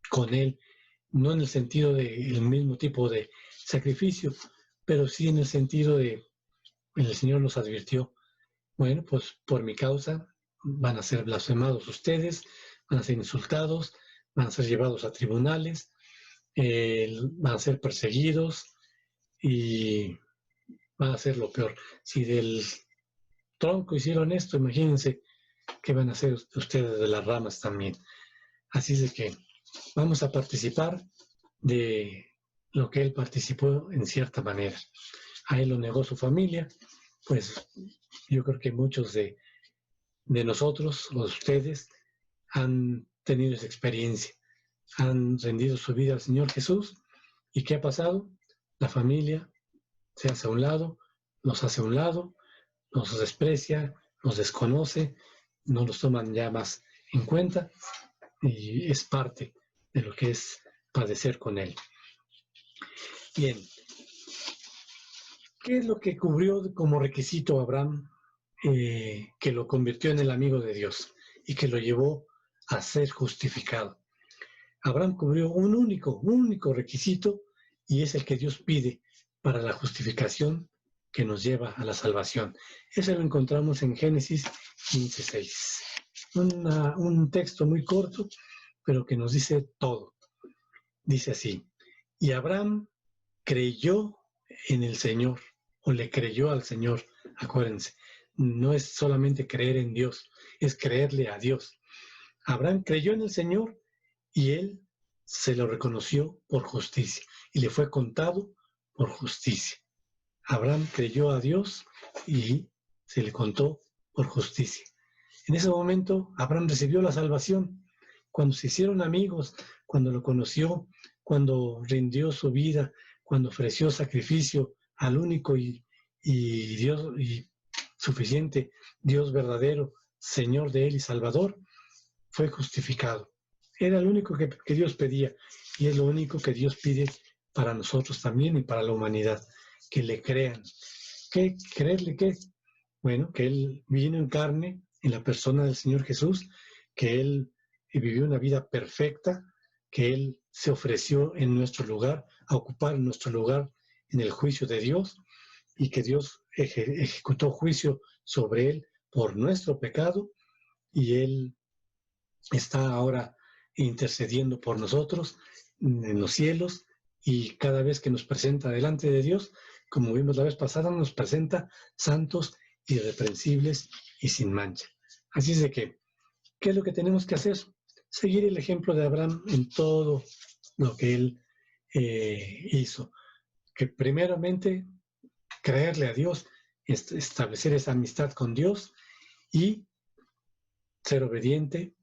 con Él, no en el sentido del mismo tipo de sacrificio, pero sí en el sentido de, el Señor nos advirtió, bueno, pues por mi causa van a ser blasfemados ustedes, van a ser insultados, van a ser llevados a tribunales, van a ser perseguidos y van a ser lo peor. Si del tronco hicieron esto, imagínense qué van a hacer ustedes de las ramas también. Así es de que vamos a participar de lo que él participó en cierta manera. A él lo negó su familia, pues yo creo que muchos de nosotros, o de ustedes, han tenido esa experiencia, han rendido su vida al Señor Jesús. ¿Y qué ha pasado? La familia se hace a un lado, nos hace a un lado, nos desprecia, nos desconoce, no nos toman ya más en cuenta, y es parte de lo que es padecer con Él. Bien, ¿qué es lo que cubrió como requisito Abraham que lo convirtió en el amigo de Dios y que lo llevó a ser justificado? Abraham cubrió un único requisito, y es el que Dios pide para la justificación que nos lleva a la salvación. Eso lo encontramos en Génesis 15:6. Un texto muy corto, pero que nos dice todo. Dice así: y Abraham creyó en el Señor, o le creyó al Señor. Acuérdense, no es solamente creer en Dios, es creerle a Dios. Abraham creyó en el Señor y él se lo reconoció por justicia y le fue contado por justicia. Abraham creyó a Dios y se le contó por justicia. En ese momento Abraham recibió la salvación. Cuando se hicieron amigos, cuando lo conoció, cuando rindió su vida, cuando ofreció sacrificio al único y Dios y suficiente Dios verdadero, Señor de él y Salvador, fue justificado. Era lo único que Dios pedía, y es lo único que Dios pide para nosotros también y para la humanidad, que le crean. ¿Qué? ¿Creerle qué? Bueno, que Él vino en carne, en la persona del Señor Jesús, que Él vivió una vida perfecta, que Él se ofreció en nuestro lugar, a ocupar nuestro lugar en el juicio de Dios, y que Dios ejecutó juicio sobre Él por nuestro pecado, y Él está ahora intercediendo por nosotros en los cielos, y cada vez que nos presenta delante de Dios, como vimos la vez pasada, nos presenta santos, irreprensibles y sin mancha. Así es de que, ¿qué es lo que tenemos que hacer? Seguir el ejemplo de Abraham en todo lo que él hizo. Que primeramente creerle a Dios, establecer esa amistad con Dios y ser obediente,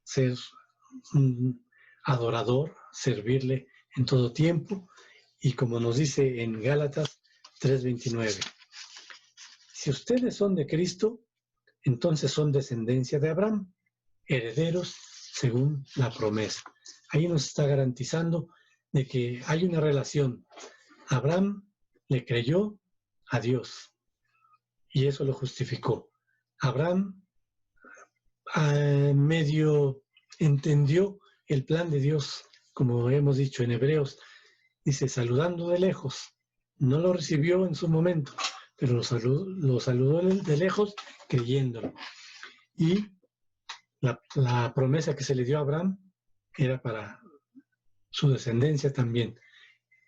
ser un adorador, servirle en todo tiempo, y como nos dice en Gálatas 3:29, si ustedes son de Cristo, entonces son descendencia de Abraham, herederos según la promesa. Ahí nos está garantizando de que hay una relación. Abraham le creyó a Dios y eso lo justificó. Abraham medio entendió el plan de Dios, como hemos dicho en Hebreos, dice, saludando de lejos. No lo recibió en su momento, pero lo saludó de lejos creyéndolo. Y la promesa que se le dio a Abraham era para su descendencia también.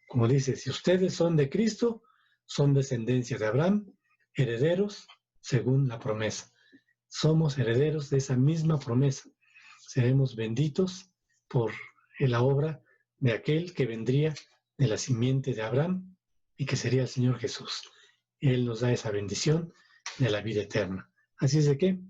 Como dice, si ustedes son de Cristo, son descendencia de Abraham, herederos según la promesa. Somos herederos de esa misma promesa. Seremos benditos por la obra de aquel que vendría de la simiente de Abraham y que sería el Señor Jesús. Él nos da esa bendición de la vida eterna. Así es de que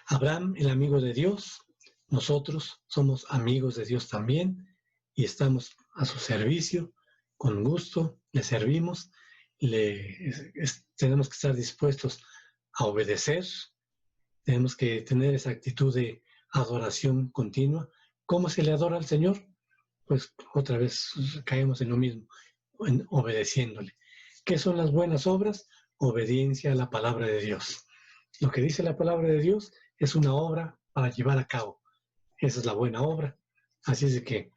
Abraham, el amigo de Dios, nosotros somos amigos de Dios también y estamos a su servicio, con gusto, le servimos, tenemos que estar dispuestos a obedecer, tenemos que tener esa actitud de adoración continua. ¿Cómo se le adora al Señor? Pues otra vez caemos en lo mismo, en obedeciéndole. ¿Qué son las buenas obras? Obediencia a la palabra de Dios. Lo que dice la palabra de Dios es una obra para llevar a cabo. Esa es la buena obra. Así es de que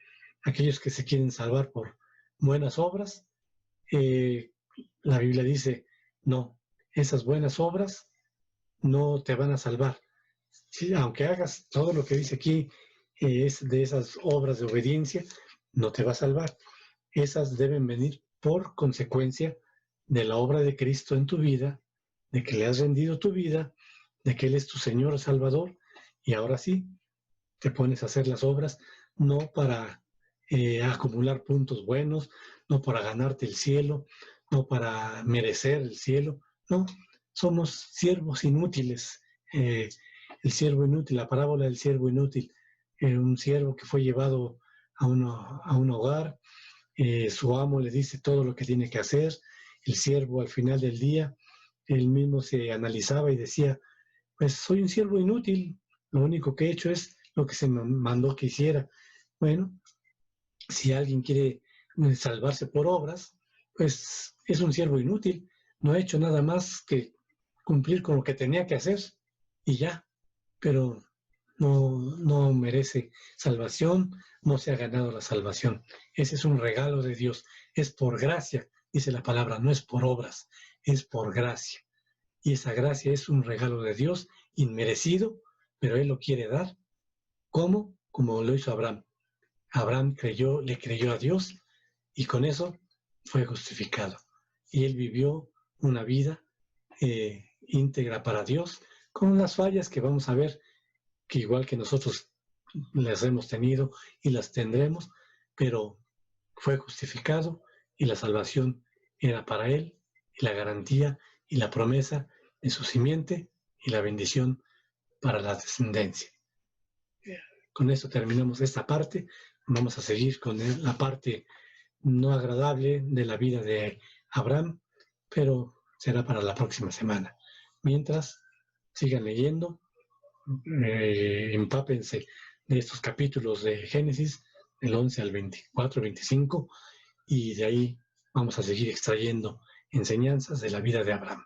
aquellos que se quieren salvar por buenas obras, la Biblia dice, no, esas buenas obras no te van a salvar. Sí, aunque hagas todo lo que dice aquí, es de esas obras de obediencia, no te va a salvar. Esas deben venir por consecuencia de la obra de Cristo en tu vida, de que le has rendido tu vida, de que Él es tu Señor Salvador, y ahora sí, te pones a hacer las obras, no para acumular puntos buenos, no para ganarte el cielo, no para merecer el cielo, no, somos siervos inútiles. El siervo inútil, la parábola del siervo inútil, un siervo que fue llevado a un hogar, su amo le dice todo lo que tiene que hacer, el siervo al final del día, él mismo se analizaba y decía, pues soy un siervo inútil, lo único que he hecho es lo que se me mandó que hiciera. Bueno, si alguien quiere salvarse por obras, pues es un siervo inútil, no ha hecho nada más que cumplir con lo que tenía que hacer y ya, pero no merece salvación, no se ha ganado la salvación. Ese es un regalo de Dios, es por gracia, dice la palabra, no es por obras, es por gracia. Y esa gracia es un regalo de Dios inmerecido, pero Él lo quiere dar. ¿Cómo? Como lo hizo Abraham. Abraham le creyó a Dios y con eso fue justificado. Y él vivió una vida íntegra para Dios, con las fallas que vamos a ver, que igual que nosotros las hemos tenido y las tendremos, pero fue justificado y la salvación era para él, y la garantía y la promesa de su simiente y la bendición para la descendencia. Con esto terminamos esta parte. Vamos a seguir con la parte no agradable de la vida de Abraham, pero será para la próxima semana. Mientras, sigan leyendo, empápense de estos capítulos de Génesis, del 11 al 24, 25, y de ahí vamos a seguir extrayendo enseñanzas de la vida de Abraham.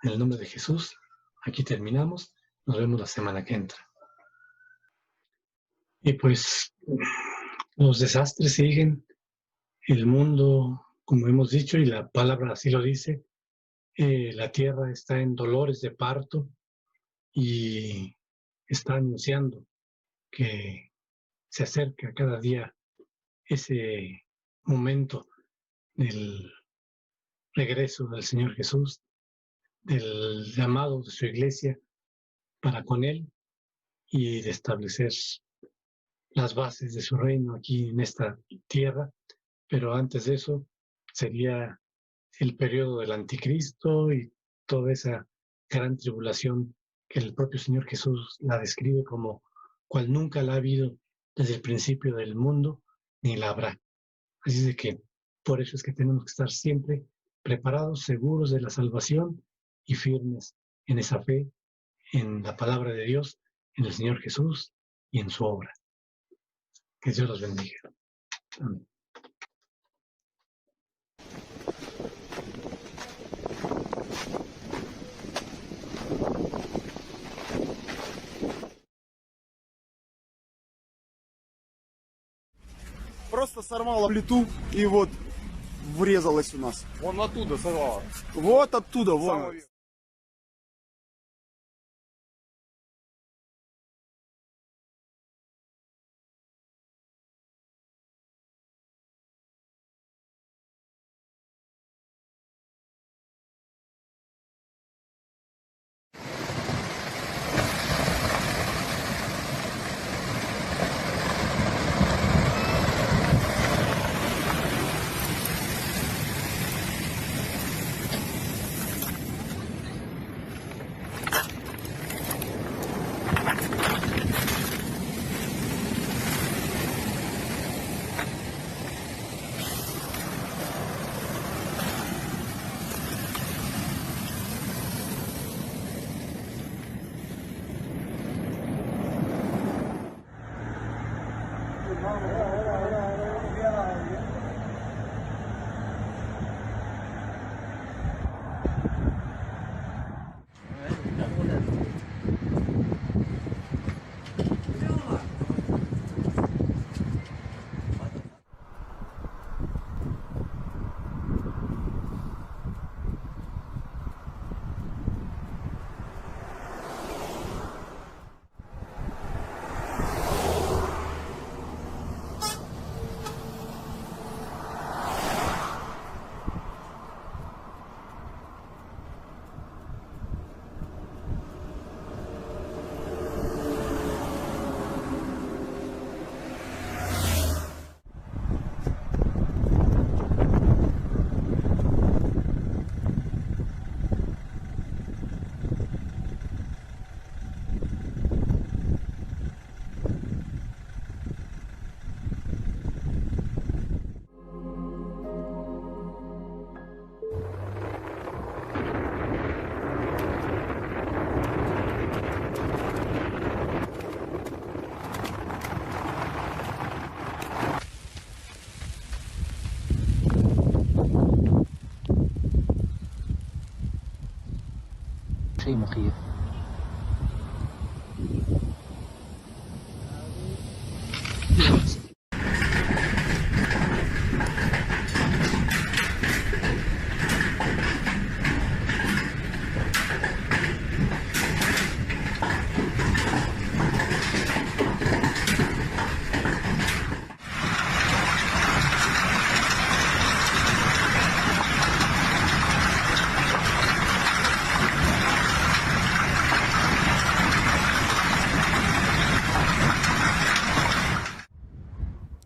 En el nombre de Jesús, aquí terminamos. Nos vemos la semana que entra. Y pues los desastres siguen, el mundo, como hemos dicho, y la palabra así lo dice, la tierra está en dolores de parto y está anunciando que se acerca cada día ese momento del regreso del Señor Jesús, del llamado de su iglesia para con Él y de establecer las bases de su reino aquí en esta tierra, pero antes de eso sería el periodo del anticristo y toda esa gran tribulación que el propio Señor Jesús la describe como cual nunca la ha habido desde el principio del mundo, ni la habrá. Así de que por eso es que tenemos que estar siempre preparados, seguros de la salvación y firmes en esa fe, en la palabra de Dios, en el Señor Jesús y en su obra. Que Dios los bendiga. Amén. Просто сорвало плиту и вот врезалась у нас. Вон оттуда сорвало. Вот оттуда, вон. Самого верха. شيء مخيف.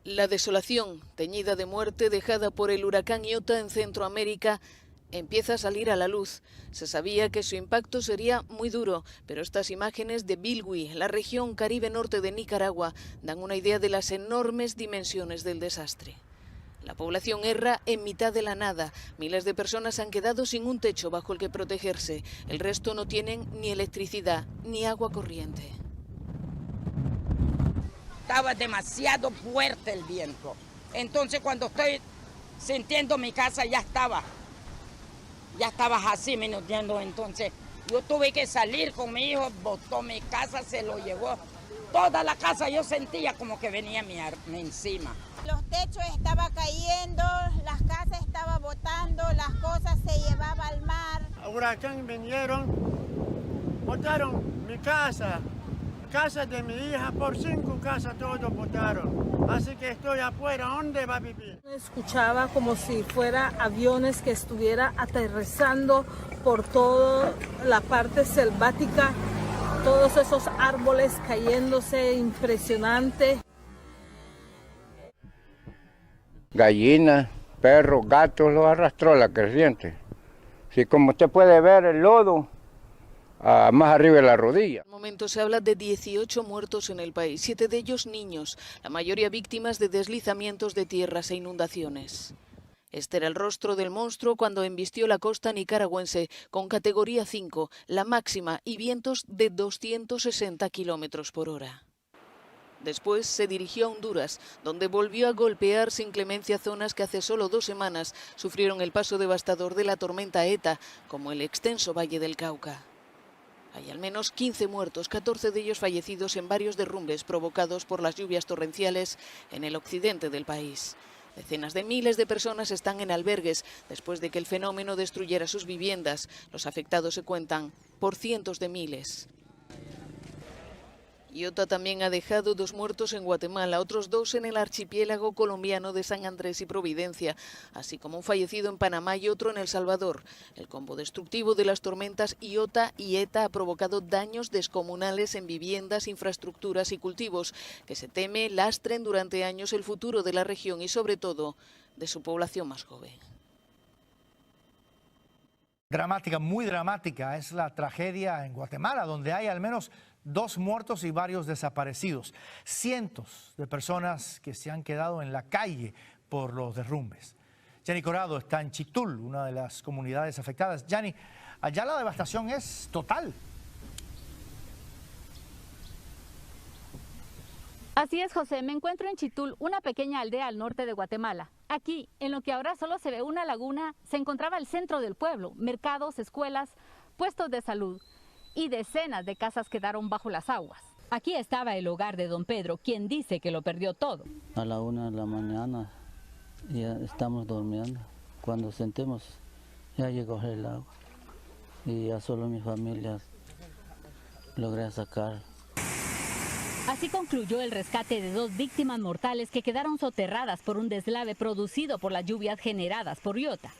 La desolación, teñida de muerte dejada por el huracán Iota en Centroamérica, empieza a salir a la luz. Se sabía que su impacto sería muy duro, pero estas imágenes de Bilwi, la región caribe norte de Nicaragua, dan una idea de las enormes dimensiones del desastre. La población erra en mitad de la nada. Miles de personas han quedado sin un techo bajo el que protegerse. El resto no tienen ni electricidad ni agua corriente. Estaba demasiado fuerte el viento. Entonces cuando estoy sintiendo mi casa ya estaba así minuteando. Entonces yo tuve que salir con mi hijo, botó mi casa, se lo llevó. Toda la casa yo sentía como que venía encima. Los techos estaban cayendo, las casas estaban botando, las cosas se llevaban al mar. El huracán vinieron, botaron mi casa. Casa de mi hija, por 5 casas todos botaron. Así que estoy afuera, ¿dónde va a vivir? Escuchaba como si fuera aviones que estuviera aterrizando por toda la parte selvática, todos esos árboles cayéndose, impresionante. Gallinas, perros, gatos, los arrastró la creciente. Sí, como usted puede ver, el lodo más arriba de la rodilla. En el momento se habla de 18 muertos en el país, 7 de ellos niños, la mayoría víctimas de deslizamientos de tierras e inundaciones. Este era el rostro del monstruo cuando embistió la costa nicaragüense con categoría 5, la máxima, y vientos de 260 kilómetros por hora. Después se dirigió a Honduras, donde volvió a golpear sin clemencia zonas que hace solo 2 semanas sufrieron el paso devastador de la tormenta ETA, como el extenso Valle del Cauca. Hay al menos 15 muertos, 14 de ellos fallecidos en varios derrumbes provocados por las lluvias torrenciales en el occidente del país. Decenas de miles de personas están en albergues después de que el fenómeno destruyera sus viviendas. Los afectados se cuentan por cientos de miles. Iota también ha dejado 2 muertos en Guatemala, otros 2 en el archipiélago colombiano de San Andrés y Providencia, así como un fallecido en Panamá y otro en El Salvador. El combo destructivo de las tormentas Iota y ETA ha provocado daños descomunales en viviendas, infraestructuras y cultivos, que se teme lastren durante años el futuro de la región y sobre todo de su población más joven. Dramática, muy dramática es la tragedia en Guatemala, donde hay al menos 2 muertos y varios desaparecidos. Cientos de personas que se han quedado en la calle por los derrumbes. Yanni Corado está en Chitul, una de las comunidades afectadas. Yanni, allá la devastación es total. Así es, José. Me encuentro en Chitul, una pequeña aldea al norte de Guatemala. Aquí, en lo que ahora solo se ve una laguna, se encontraba el centro del pueblo, mercados, escuelas, puestos de salud y decenas de casas quedaron bajo las aguas. Aquí estaba el hogar de don Pedro, quien dice que lo perdió todo. A la 1 de la mañana ya estamos durmiendo. Cuando sentimos, ya llegó el agua y ya solo mi familia logré sacar. Así concluyó el rescate de 2 víctimas mortales que quedaron soterradas por un deslave producido por las lluvias generadas por Iota.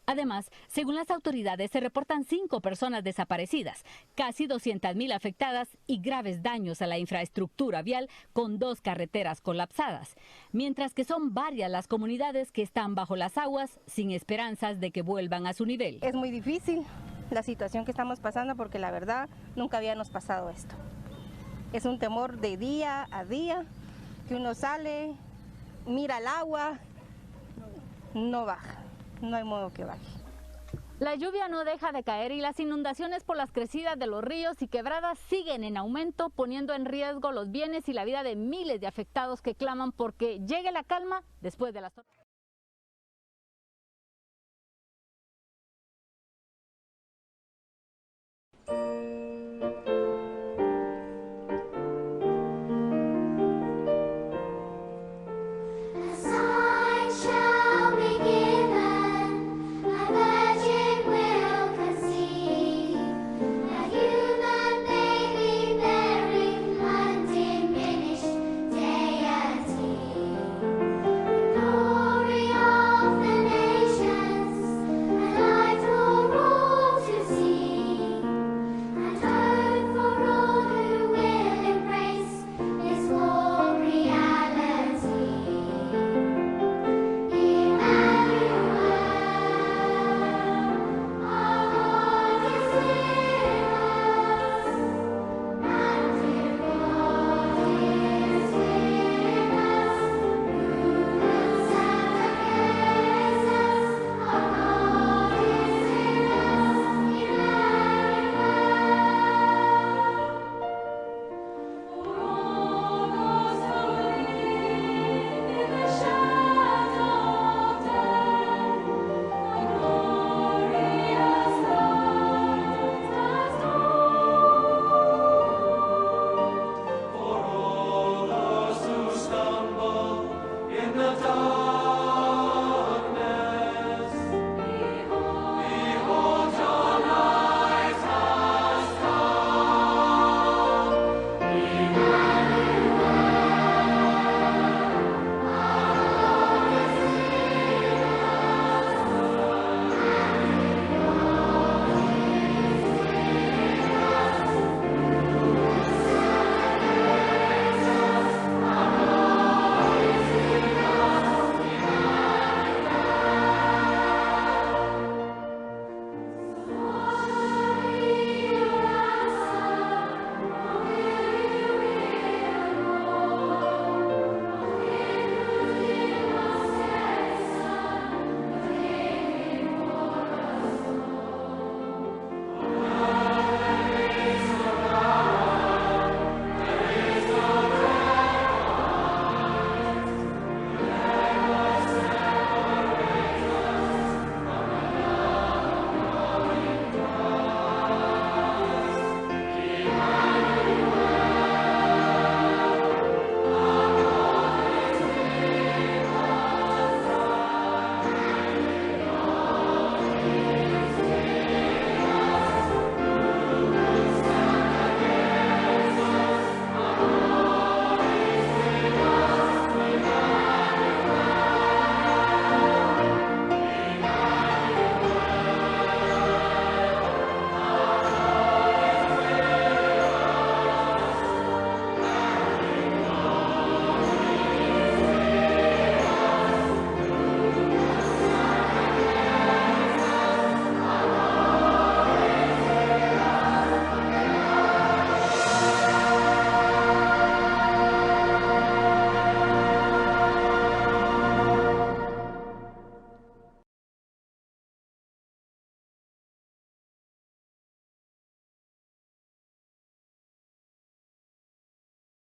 Además, según las autoridades, se reportan 5 personas desaparecidas, casi 200.000 afectadas y graves daños a la infraestructura vial con 2 carreteras colapsadas, mientras que son varias las comunidades que están bajo las aguas sin esperanzas de que vuelvan a su nivel. Es muy difícil la situación que estamos pasando porque la verdad nunca habíamos pasado esto. Es un temor de día a día, que uno sale, mira el agua, no baja. No hay modo que baje. La lluvia no deja de caer y las inundaciones por las crecidas de los ríos y quebradas siguen en aumento, poniendo en riesgo los bienes y la vida de miles de afectados que claman porque llegue la calma después de las tormentas.